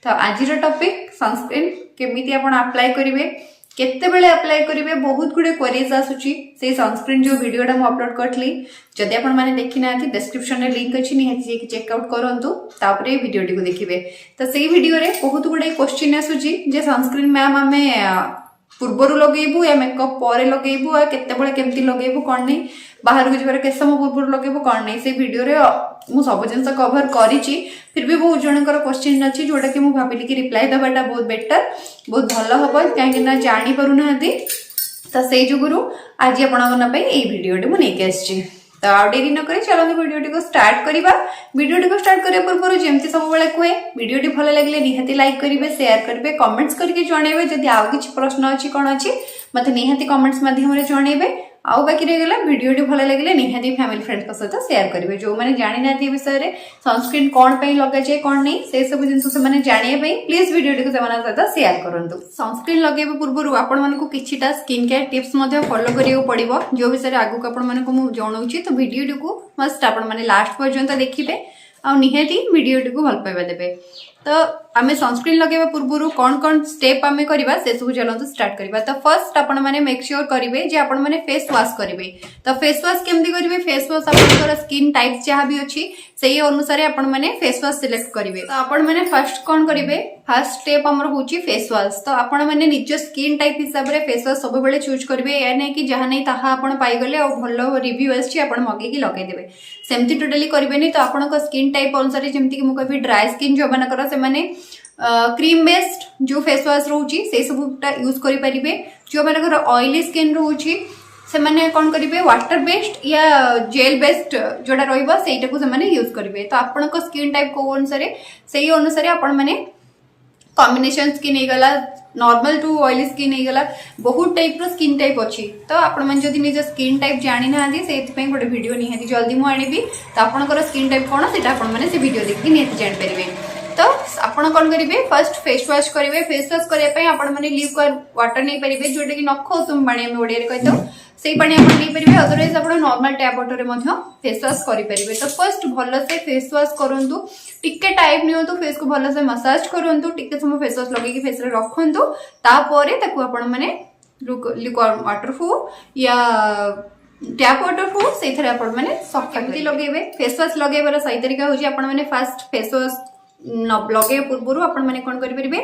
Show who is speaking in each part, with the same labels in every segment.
Speaker 1: तो आज topic sunscreen केमिति आपण अप्लाई करिवे केते बेले अप्लाई करिवे बहुत गुडे क्वेरीज आसुची से सनस्क्रीन जो वीडियोटा मु अपलोड करथली जदि आपण माने देखि नाथि डिस्क्रिप्शन रे लिंक अछि निहाती जे चेक आउट करंतु तापरे वीडियोटी को देखिबे। तो सेही वीडियो रे बहुत गुडे क्वेश्चन आसुची जे सनस्क्रीन मैम हमें पूर्वरु लगेबू या मेकअप परे लगेबू या केते बेले केमति लगेबू कोन नै बाहर को जबार के समय पूर्व लगेबू कोन नै से वीडियो रे मु सब जिनस कवर करिछि फिर भी बहुत जनकर क्वेश्चन अछि जोटा कि मु भाबिली कि रिप्लाई दबाटा बहुत बेटर बहुत भलो हबो काहे ना जानि परू नाहंती। तो सेही जुगुरु आज आपन पई ए वीडियोटी मु नेके आछि। तो आ देरी न करी चलो वीडियोटी को स्टार्ट करिबा। वीडियोटी को स्टार्ट करिया पूर्व जेमती सब बेले कहे वीडियोटी भलो लागले निहाती लाइक करिवे शेयर करिवे कमेंट्स करके जणेबे जदि आउ किछ प्रश्न अछि कोन अछि मते निहाती कमेंट्स माध्यम रे जणेबे। आउ बाकी रह गला वीडियोटी भलो लागले निहाती फैमिली फ्रेंड्स के साथ शेयर करिवे जो माने जानि नाथि विषय रे सनस्क्रीन कोन पई लगा जाय कोन नै से सब जिंस से माने जानिए पई प्लीज वीडियोटी को सेमाना साथ शेयर करंतु। सनस्क्रीन लगेबे पूर्व आपण मन को किछिटा स्किन केयर टिप्स मध्ये फॉलो करियो पड़िबो जो विषय रे आगु आपण मन को मु जणाउची। तो वीडियोटी को मस्ट आपण माने लास्ट पर्यंत देखिबे आ निहाती वीडियोटी को भल पाइबा देबे। तो आमे सनस्क्रीन लगेबा पूर्व कौन कौन स्टेप आमे करबा से सब चलंतु स्टार्ट करबा। तो फर्स्ट आपण माने मेक श्योर करिवे जे आपण माने फेस वॉश करिवे। तो फेस वॉश केमदी करिवे फेस वॉश आपनकर स्किन टाइप जहा भी अछि सेही अनुसार आपण माने फेस वॉश सिलेक्ट करिवे। तो आपण माने फर्स्ट कोन करिवे फर्स्ट स्टेप हमर होची फेस वॉश। तो आपण माने निज स्किन टाइप हिसाब रे फेस वॉश सब बेले चूज करिवे या नै कि जहा नै ताहा आपण पाई गले और भलो रिव्यू आछि आपण मगे कि लगाई देबे सेमती टोटली करिवे नै। तो आपनको स्किन टाइप अनुसार जेमती कि मु कहबी ड्राई स्किन जो मानकर से माने क्रीम बेस्ड जो फेस वॉश रोची से सबटा यूज करि परिबे। जो मानकर ऑयली स्किन रोची से माने कोन करिवे वाटर बेस्ड या जेल बेस्ड जोडा रहइबो सेटा को से माने यूज करिवे। तो आपनको स्किन टाइप को अनुसार सेही अनुसार आपण माने कॉम्बिनेशन स्किन हे गला नॉर्मल टू ऑयली स्किन हे गला बहुत टाइप रो स्किन टाइप अछि। तो आपण मन जदि निज स्किन टाइप जानि नाहंती सेति पई गोटे वीडियो निहाती जल्दी मु आनिबी। तो आपनकर स्किन टाइप कोन सेटा आपण माने से वीडियो देखि निहाती जानि परिबे। तो आपण कोन करिवे फर्स्ट फेस वॉश करिवे। फेस वॉश करिया पई आपण माने ल्यूकवार्म वाटर नै परिबे जोटा कि नखो तुम पानी हम ओडिया रे कहतो सेही पानी आपण नै परिबे अदरवाइज आपण नॉर्मल टैप वाटर रे मध्य फेस वॉश करि परिबे। तो फर्स्ट भलो से फेस वॉश करंतु टिके टाइम नियंतु फेस को भलो से मसाज करंतु टिके समय फेस वॉश लगे कि फेस रे रखंतु तापरे ताकू आपण माने ल्यूकवार्म वाटर हो या टैप वाटर हो से थरे आपण माने सफाई लगेबे। फेस वॉश लगेबार सही तरीका होजी आपण माने फर्स्ट फेस वॉश लगे पूर्व आपण माने कोन करि परिबे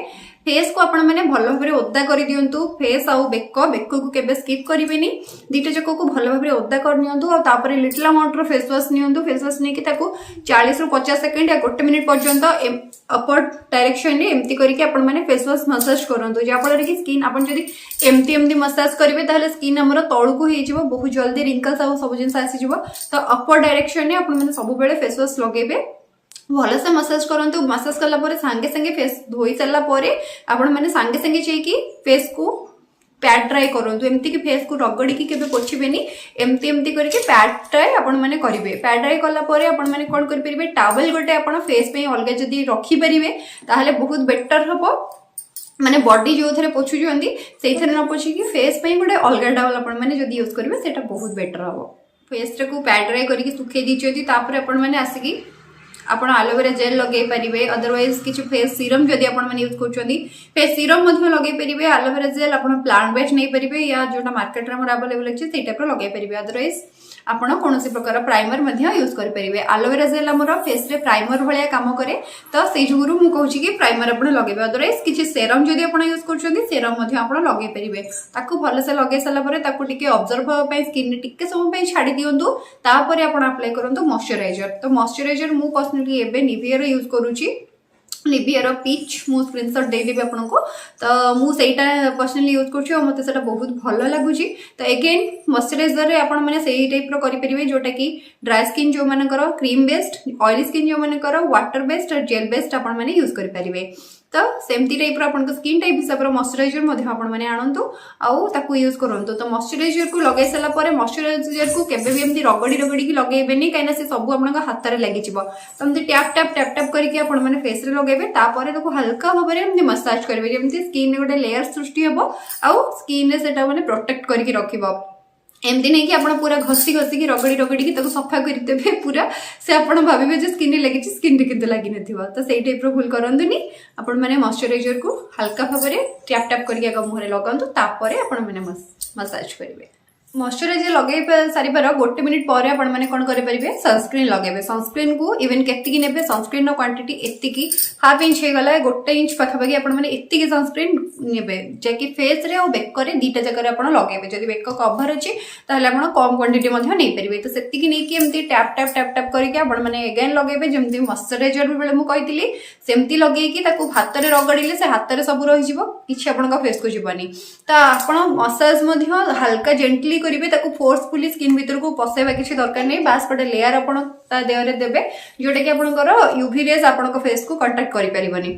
Speaker 1: फेस को आपण माने भलो भाबरे ओदा करि दियंतु। फेस आउ बेक को केबे स्किप करिवेनी दीटा जको को भलो भाबरे ओदा कर नियंतु और तापर लिटिल अमाउंट रो फेस वॉश नियंतु। फेस वॉश नेकी ताको 40 रु 50 सेकंड या 1 मिनिट पर्यंत अपवर्ड डायरेक्शन रे एम्ति करिके आपण माने फेस वॉश मसाज करंतु जा फल रे कि स्किन आपण जदी एम्ति मसाज करिवे ताले स्किन हमर तळु को हे जिवो बहुत जल्दी रिंकल्स आ सब जिंस आसी जिवो। तो अपवर्ड डायरेक्शन रे आपण माने सब बेले फेस वॉश लगेबे भलो से मसाज करंतु। मसाज करला परे संगे संगे फेस धोई सरला परे आपण माने संगे संगे चेकी फेस को पैड ड्राई करंतु। एम्ति कि फेस को रगड़ी की केबे पोछिबेनी एम्ति करके पैड ड्राई आपण माने करिवे। पैड ड्राई करला परे आपण माने कोन करि परिबे टॉवल गोटे आपण फेस पे अलगा जदी रखी परिबे ताहाले बहुत बेटर हबो। माने बॉडी जो थरे पोछु जंदी सेही थरे न पोछि कि फेस पे गोटे अलगा टॉवल आपण माने जदी यूज करिवे सेटा बहुत बेटर हबो। फेस रे को पैड ड्राई करके सुखे दिचोती तापर आपण माने आसीकी आपण एलोवेरा जेल लगे परिबे अदरवाइज किछु फेस सीरम जदी आपण माने यूज करछोंदी फेस सीरम मध्ये लगे परिबे। एलोवेरा जेल आपण प्लांट बेस्ड नै परिबे या जोटा मार्केट रे हमर अवेलेबल अछि सेटा पर लगे परिबे। अदरवाइज आपण कोनोसी प्रकार प्राइमर मध्ये यूज कर परिबे। एलोवेरा जेल हमर फेस रे प्राइमर भलिया काम करे तो सेही जुगुरु मु कहूची कि प्राइमर आपण लगेबे। अदरवाइज किछि सेरम जदी आपण यूज करछोंदी सेरम मध्ये आपण लगे परिबे। ताकू भलो से लगे सला परे ताकू टिके ऑब्जर्व होबा पई स्किन टिके समय पई छाडी दियंतु तापरे आपण अप्लाई करंतु मॉइस्चराइजर। तो मॉइस्चराइजर मु पर्सनली एबे निविया रो यूज करूची निविया रो पीच मु स्क्रीनशॉट दे देबे आपन को। तो मु सेटा पर्सनली यूज करछु और मते सेटा बहुत भलो लागुची। तो अगेन मॉइस्चराइजर रे आपण माने सेही टाइप रो करि परिबे जोटा कि ड्राई स्किन जो मानकर क्रीम बेस्ड ऑयली स्किन जो मानकर वाटर बेस्ड और जेल बेस्ड आपण माने यूज करि परिबे। तो सेमती टाइप रो आपण स्किन टाइप हिसाब रो मॉइस्चराइजर मध्ये आपण माने आनंतु आउ ताकू यूज करंतु। तो मॉइस्चराइजर को लगाई सला परे मॉइस्चराइजर को केबे भी एमती रगड़ी की लगेबेनी काइना से सब आपण हाथ रे लागि जिवो। तो एमती टैप करके आपण माने फेस रे लगेबे तापरे ताको हल्का भाबरे एमती मसाज करबे जेमती स्किन रे गोटे लेयर सृष्टि हेबो आउ स्किन रे सेटा माने प्रोटेक्ट करके रखिबो। एमती नहीं कि आप पूरा घसी घसिकी रगड़ी रगड़ी सफा करदेवे पूरा से आप भावे जो स्किन लगी स्किन किंतु लगी न तो सही टाइप भूल करंतुनी आपण मैंने मॉइस्चराइजर को हल्का भाव में टैप टैप करके मुहर लगातु तापर आपण मैंने मसाज करेंगे। मॉइस्चराइजर लगे सारिबार 1 मिनिट पर आपण मैंने कौन करेंगे सनस्क्रीन लगे। सनस्क्रीन को इवन केतिकी नेबे सनस्क्रीन क्वांटिटी एतिकी हाफ इंच हो गला 1 इंच पाखापाखि आपण मैंने एतिकी सनस्क्रीन नेबे जैकि फेस रे और बेक रे दीटा जगह आपण लगेबे। जदि बेक कवर अछि ताहले आपण कम क्वांटिटी मध्ये नै परिबे तो सेतिकी नै कि एमती टैप टैप टैप टैप करके आपण मैंने अगेन लगेबे। जेमती मॉइस्चराइजर बेले मु कहितली सेमती लगे कि ताकू हाथ रे रगड़िले से हाथ रे सब रहि जिवो किछि आपण फेस को जीवनी तो आपण मसाज मध्ये हल्का जेंटली करेंगे ताकू फोर्सफुली स्किन भीतर को पसेबा किसी दरकार नहीं बास गोटे लेयर आपण देहरे देवे जोटा कि आपंकर यूवी रेज आपण फेस को कंटाक्ट करि परिबनी।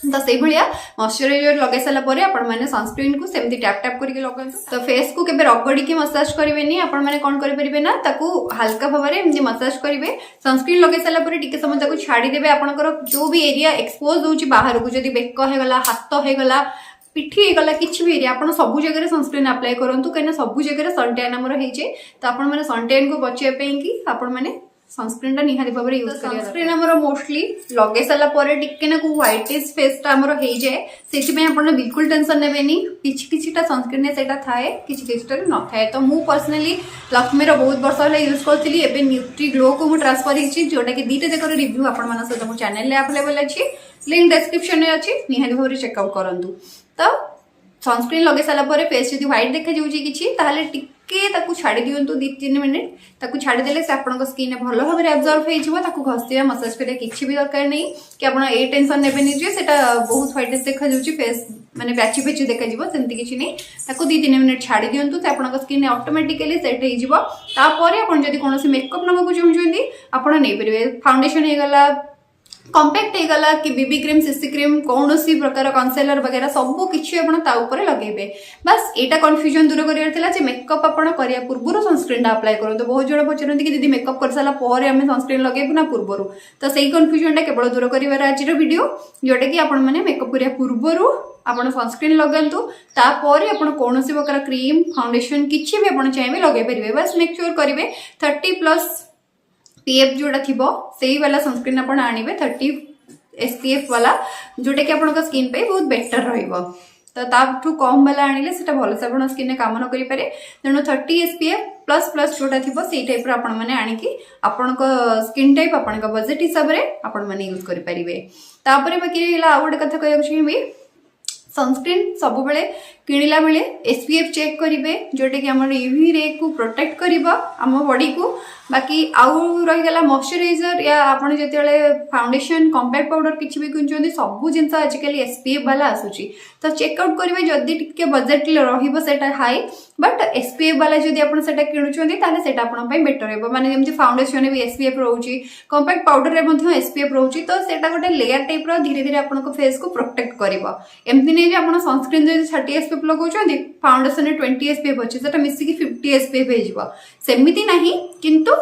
Speaker 1: तो से भाया मॉइस्चराइजर लगे सारा पर आपण मैंने सनस्क्रीन को सेमती टैप टैप करके लगाନ୍ତୁ। तो फेस को केबे रगड़ी के मसाज करेंगे आपण मैंने कौन करेंगे ना ताकू हल्का भाव में एमती मसाज करेंगे। सनस्क्रीन लगे सारा पर टिके समय ताकू छाड़ीदेवे आपंकर जो भी एरिया एक्सपोज होउची बाहर को जदि बेक होगला हाथ होगला पिठी होगला किसी भी एरिया आप सब जगह सनस्क्रीन अप्लाई करूँ कहीं सब जगह सनटैन आमर होइछे तो आपण मैंने सनटैन को बचाइबा कि आपण मैंने सनस्क्रीन टा निहाती भाव में यूज करिया। सनस्क्रीन आमर मोस्टली लगे सारा पर टिके ना व्हाइटिश फेस टा आमर हो जाए से आपण बिल्कुल टेंशन नेबेनी किछि किछिटा सनस्क्रीन ने सेटा थाए किछि किछिटा न थाए। तो मु पर्सनली लक्ष्मीर बहुत वर्ष होला यूज करथिली एबे न्यूट्री ग्लो को मु ट्रांसफर हिची जोटा कि दीटा जकर रिव्यू आपण मानन सहित मो चैनल ले अवेलेबल अछि लिंक डिस्क्रिप्शन में अछि निहाती भाव में चेकआउट करंतु। तो सनस्क्रीन लगे सारा पर फेस जब व्हाइट देखा जाए टिके छाड़ी दिंतु 2-3 मिनिट ताकू छाड़ी देले से आपन स्किन भल भाव में एब्जॉर्ब हो घसीवा मसाज करिया किछि भी दरकार नहीं कि आप ए टेंशन नेबेनी जे सेटा बहुत व्हाइट देखा जाउची फेस माने पैची पैची देखा जिवो सेमती किछि नहीं ताकू 2-3 मिनिट छाड़ी दिंतु से आपन स्किन ऑटोमेटिकली सेट हो जिवो। तापर आपन जदि कोनोसी मेकअप नबाकू चाहउछन्ती आपन नै परिबे फाउंडेशन हे गला कॉम्पैक्ट हो गला कि बीबी क्रीम सीसी क्रीम कौन सी प्रकार कनसेलर वगैरह सब किसी लगेबे। बस एटा कन्फ्यूजन दूर कर मेकअप आपण करिया पूर्व सनस्क्रीन अप्लाई करूँ। तो बहुत जन पचारती कि दीदी मेकअप कर सारा पर आम सनस्क्रीन लगेबू ना पूर्व तो सही कन्फ्यूजन टा केवल दूर कर आज वीडियो जोटा कि आपण मैंने मेकअप करिया पूर्व आपण सनस्क्रीन लगातु तापर आपण कौन सी प्रकार क्रीम फाउंडेशन किसी भी आपण चाहिए लगे पारे। बस मेक श्योर करेंगे 30+ पीएफ जोड़ा थी से वाला सनस्क्रीन आप आने 30 SPF वाला जोटा कि आपन स्किन पे बहुत बेटर रहिबो। तो ताठू कम वाला आनिले सेटा भलसे आपण स्किन काम न करि पारे तेणु 30 SPF++ जोटा थी से टाइप आपण माने आनिकी आपण स्किन टाइप आपण बजेट हिसाब रे आपण माने यूज करि परिबे। तापरे बाकी आ गोटे कथा कहया चाहिए सनस्क्रीन सब बेले किणिला बेले SPF चेक करेंगे जोटा कि आम यूवी रे को प्रोटेक्ट करिबा आम बॉडी को। बाकी आउ रहीगला मॉइस्चराइजर या आपण जेतेले फाउंडेशन कॉम्पैक्ट पाउडर किछि भी किनुचंदी सब जिंस आजिकली SPF वाला आसुची तो चेकआउट करेंगे जदि टिके बजेट रहिबो सेटा हाई बट SPF वाला जदि आपण सेटा किनुचंदी ताले सेटा आपण पई बेटर हेबो। माने जेमति फाउंडेशन भी SPF रहउची कॉम्पैक्ट पाउडर रे मध्ये SPF रहउची तो सेटा गोटे लेयर टाइप रो धीरे धीरे आपण को फेस को प्रोटेक्ट करिवो। एमति नै जे आपण सनस्क्रीन जदि 30 SPF लगाउचंदी फाउंडेशन रे 20 SPF अछि सेटा मिसी कि 50 SPF हे जिवो सेमिति नाही किंतु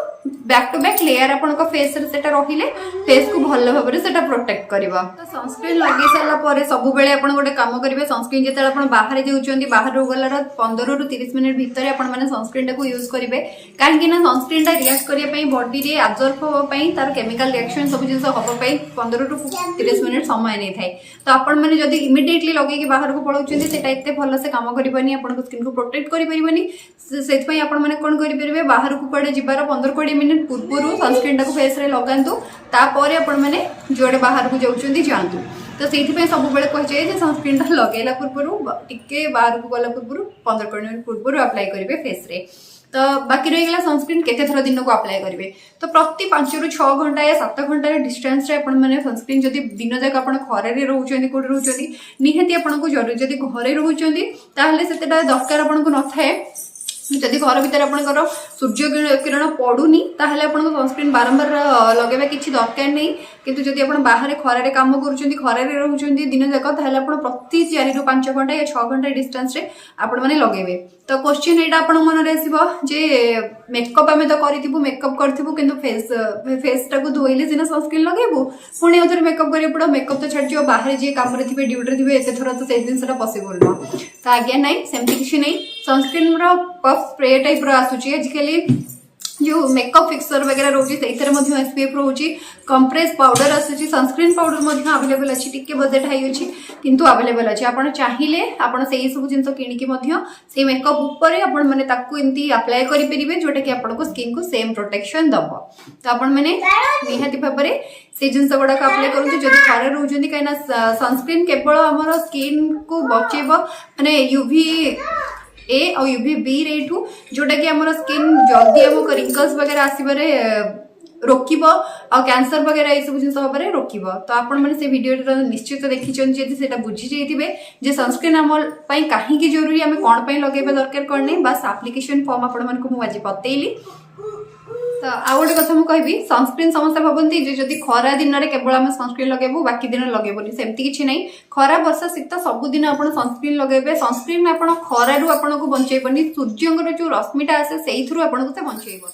Speaker 1: बैक टू बैक लेयर आपण को फेस रे सेटा रहिले फेस को भल भाव रे सेटा प्रोटेक्ट करिवो। तो सनस्क्रीन लगे साला पर सब बेले आपण गोटे काम करिवे सनस्क्रीन जेते आपण बाहर जाउचंदी बाहर गलार 15 रु 30 मिनिट भीतर आपण माने सनस्क्रीन टा को यूज करिवे काहे कि ना सनस्क्रीन टा रिएक्ट करिया पई बॉडी रे एब्जॉर्ब होबा पई तार केमिकल रिएक्शन सब जिंस होबा पई 15 रु 30 मिनिट समय नै थाए। तो आपण माने जदी इमिडिएटली लगे कि बाहर को पळौचंदी सेटा एते भल से काम करिवनी आपण को स्किन को प्रोटेक्ट करि परिवनी सेत पई आपण माने कोन करि परिवे बाहर को पड़े जिबार 15-20 मिनिट पूर्व सनस्क्रीन टा को फेस रे लगांतु तापर आपण माने जोडे बाहर को जाउचंदी जानतु। तो से सब बेले कहे सनस्क्रीन टा लगेला पूर्व टिके बाहर को गला पूर्व 15-20 मिनिट पूर्व अप्लाई करेंगे फेस रे। तो बाकी रहीगला सनस्क्रीन केते थर दिन को अप्लाई करेंगे तो प्रति 5 ରୁ 6 घंटा या 7 घंटा डिस्टेंस रे आपण माने सनस्क्रीन जदी दिन जाक आपण घरे रे रहउचंदी कोड रहउचंदी निहाती आपण को जरूर जदी घरे रहउचंदी ताहले सेतेटा दरकार आपण को न थाए। जदि घर भीतर आपंकर सूर्य किरण पड़ूनी ताहले आपण सनस्क्रीन बारंबार लगेबा किछि दरकार नहीं किंतु जदि आपण बाहर खरारे काम करूचंदी खरारे रहउचंदी दिन जाक ताहले आपण प्रति 4 ରୁ 5 घंटा या 6 घंटा डिस्टेंस रे आपण माने लगेबे। तो क्वेश्चन एटा आपण मन रे आसीबो जे मेकअप आम तो करूँ मेकअप करूँ कि फेस टाक धोइले सीना सनस्क्रीन लगेबू पुणी आउे मेकअप करा पड़ो मेकअप तो छाड़ बाहर जी कम थे ड्यूटी थे एत थर तो से जिनसा पसिबल नुह तो आज्ञा ना सेमती किसी नहीं सनस्क्रीन पफ स्प्रे टाइप आसूची आजिकली जो मेकअप फिक्सर वगैरह रोचे से एसपीएफ रोचे कंप्रेस पाउडर आसूची सनस्क्रीन पाउडर अवेलेबल अच्छी टिके बजेट हाई अच्छी किंतु अवेलेबल अच्छी आपड़ चाहिए आपड़ से सब जिन किणिकी मेकअप उपर मैंने एमती अप्लाई करेंगे जोटा कि आपको स्किन को सेम प्रोटेक्शन दब तो आपण मैंने निहाती भाव में से जिन गुड़ाक अप्लाई करूँ जब खरे रोचे कहीं सनस्क्रीन केवल आम स्किन को बचेब माने यूवी ए और यूवी बी रे ठू जोटा कि आम स्किन जल्दी आमको रिंकल्स वगैरह आसबारे रोकब आ कैंसर वगैरह ये सब जिन भाव रोकब तो आपण मैंने से वीडियो निश्चित देखी बुझी जाइए सनस्क्रीन आम कहीं जरूरी आम कौन पर लगेगा दरकार कौन नहीं बस एप्लिकेशन फॉर्म आपण आज बतैली तो आउ गोटे कथा मुझे सनस्क्रीन समस्या भावती जदि खरा दिन में केवल आम सनस्क्रीन लगेबू बाकी दिन लगेबनी सेमती किसी ना खरा वर्षा शीत सबुदिन आप सनस्क्रीन लगे सनस्क्रीन आप खरु आपको बचेबनी सूर्य जो रश्मिटा आसे से आपको से बचेब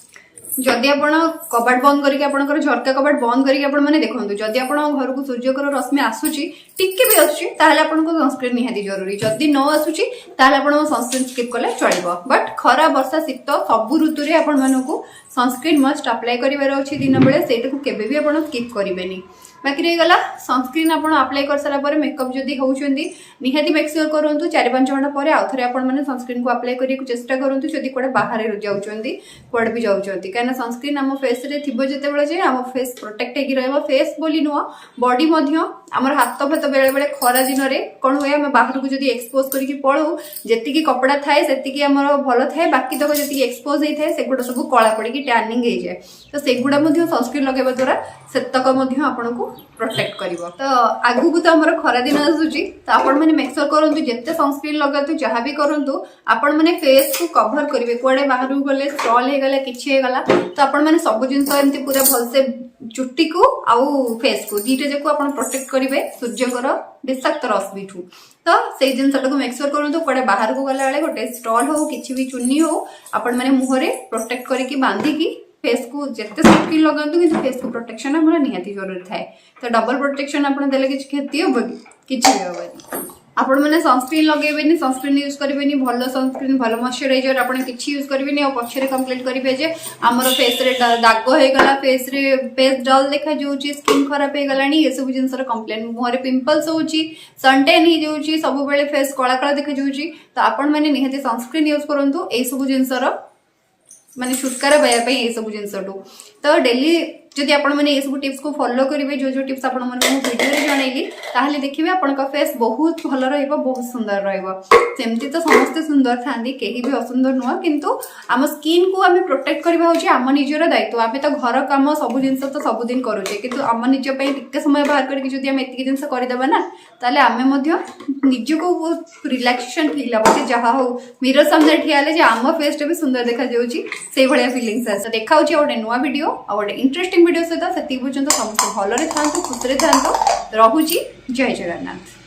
Speaker 1: जदि आप कबाट बंद करके झरका कबाट बंद करके देखो जदि आप घर को सूर्यकर रश्मि आसूची टिके भी आसूची आपको सनस्क्रीन निहाती जरूरी जदि न आसूची आप सनस्क्रीन स्किप कले चलो बट खरा वर्षा शीत सबू ऋतु में आपको सनस्क्रीन मस्ट अप्लाई करार अच्छी दिन बेले से केवे आप स्किप करेंगे बाकी रहीगला सनस्क्रीन आप अप्लाई कर सारापर मेकअप जदि होती निहाती मेक श्योर करूँ 4-5 घंटा पर आउ थे आपने सनस्क्रीन को अप्लाई करने को चेष्टा करूँ जदि कौटे बाहर जाऊँगी कौटे भी जाऊँगी कहीं सनस्क्रीन आम फेस थी जिते जाए आम फेस प्रोटेक्ट हो फेस बोली नुह बॉडी आम हाथ फात बेले बेले खरा दिन में कौन हुए आम बाहर को जब एक्सपोज करके पलू जी कपड़ा थाए से आम भल थाए बाकी तक जी एक्सपोज होता है सेगुड़ा सब कला पड़ी टैनिंग हो जाए तो सेगुड़ा सनस्क्रीन लगेवा द्वारा सेतक आपको प्रोटेक्ट कर तो आगू तो आम खरा दिन आसूची तो आपण मैंने मेक श्योर करूँ जिते सनस्क्रीन लगातु जहाँ भी करूँ आपण मैंने फेस को कवर करेंगे कौड़े बाहर गले स्ट्रल होगला कि तो आपण मैंने सब जिन पूरा भलसे चुट्टी को आउ फेस को दीटा जाक आप प्रोटेक्ट करेंगे सूर्यकर विषाक्त रश्मि ठू तो से जिनटा को मेक श्योर करूँ कौड़े बाहर को गला बेले गोटे स्ट्रल हो कि भी चुन्नी हो आपण मैंने मुहरे प्रोटेक्ट करके बांधिकी फेस को जिते सनस्क्रीन लगातु कि फेस को प्रोटेक्शन हमारा निहाती जरूरी थाए तो डबल प्रोटेक्शन आप देले किसी क्षति हम कि आपण मैंने सनस्क्रीन लगेबेनी सनस्क्रीन यूज करेंगे भल सनस्क्रीन भल मॉइस्चराइजर आप यूज करेंगे और पछरे कंप्लीट करेंगे आमर फेस रे दाग होगला फेस रे फेस डल देखा जाऊँगी स्किन खराब हो गलानी ये सब जिनसर कंप्लेन मुहर पिंपल्स होची सनटेन हो जाऊँगी सब बेले फेस कला कला देखा जाऊँगी तो आपण मैंने निहाती सनस्क्रीन यूज करूँ यही सब जिनसर माने छुटकारा पाइबा ये सब जिनसटू तो डेली जदि आपण मैंने ये सब टिप्स को फॉलो करेंगे जो टिप्स आपण मैंने वीडियो जनइली ताहले देखिए आपन फेस बहुत भल रहिबो बहुत सुंदर रहिबो सेमती तो समस्त सुंदर थांदी केही भी असुंदर नुह किंतु आम स्किन को आम प्रोटेक्ट करबा होची आम निजर दायित्व आम तो घर काम सब जिन तो सब दिन करूचे किंतु आम निज पे टिके समय बाहर करके जदि आम एतिक जिन करदेबा ना ताले आम निजको बहुत रिलैक्सेशन फील हे जहाँ हो मिरर सामने ठिया जे आम फेस भी सुंदर देखा जाउची से भलिया फीलिंग्स आसे देखा होची गोटे नुआ वीडियो आ गोटे इंटरेस्टिंग वीडियो सहित से पर्यंत समस्त भलरे था खुशी था रोची जय जगन्नाथ।